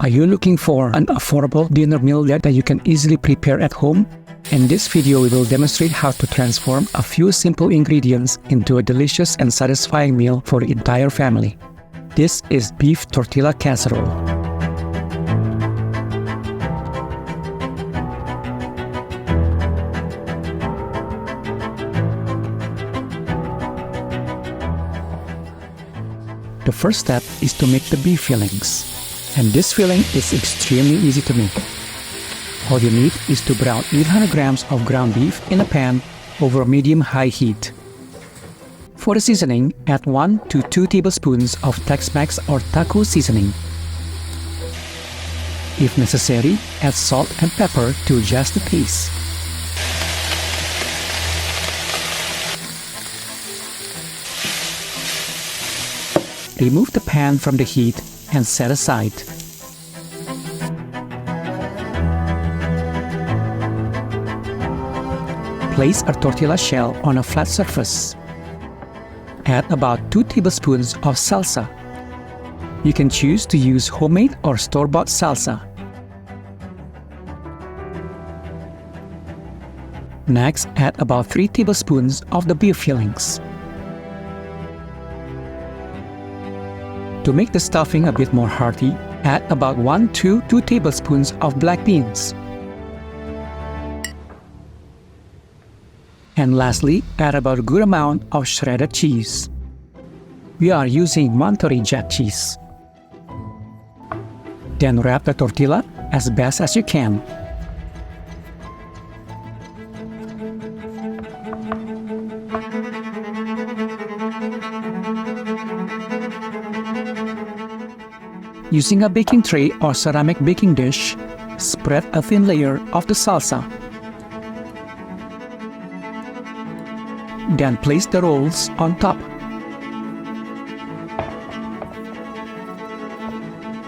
Are you looking for an affordable dinner meal that you can easily prepare at home? In this video, we will demonstrate how to transform a few simple ingredients into a delicious and satisfying meal for the entire family. This is beef tortilla casserole. The first step is to make the beef fillings. And this filling is extremely easy to make. All you need is to brown 800 grams of ground beef in a pan over medium-high heat. For the seasoning, add 1 to 2 tablespoons of Tex-Mex or taco seasoning. If necessary, add salt and pepper to adjust the taste. Remove the pan from the heat and set aside. Place a tortilla shell on a flat surface. Add about 2 tablespoons of salsa. You can choose to use homemade or store-bought salsa. Next, add about 3 tablespoons of the beef fillings. To make the stuffing a bit more hearty, add about 1 to 2 tablespoons of black beans. And lastly, add about a good amount of shredded cheese. We are using Monterey jack cheese. Then wrap the tortilla as best as you can. Using a baking tray or ceramic baking dish, spread a thin layer of the salsa. Then place the rolls on top.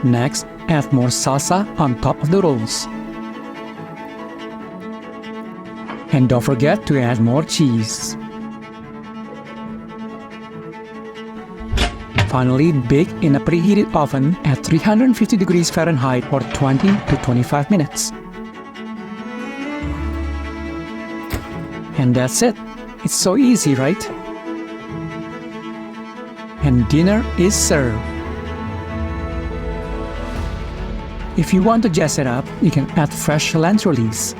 Next, add more salsa on top of the rolls. And don't forget to add more cheese. Finally, bake in a preheated oven at 350 degrees Fahrenheit for 20 to 25 minutes. And that's it. It's so easy, right? And dinner is served. If you want to jazz it up, you can add fresh cilantro leaves.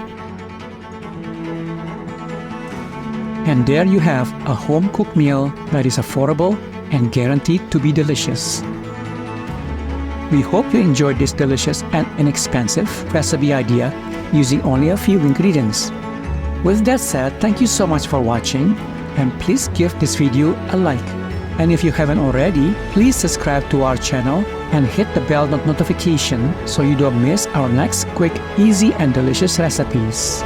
And there you have a home-cooked meal that is affordable and guaranteed to be delicious. We hope you enjoyed this delicious and inexpensive recipe idea using only a few ingredients. With that said, thank you so much for watching, and please give this video a like. And if you haven't already, please subscribe to our channel and hit the bell notification so you don't miss our next quick, easy and delicious recipes.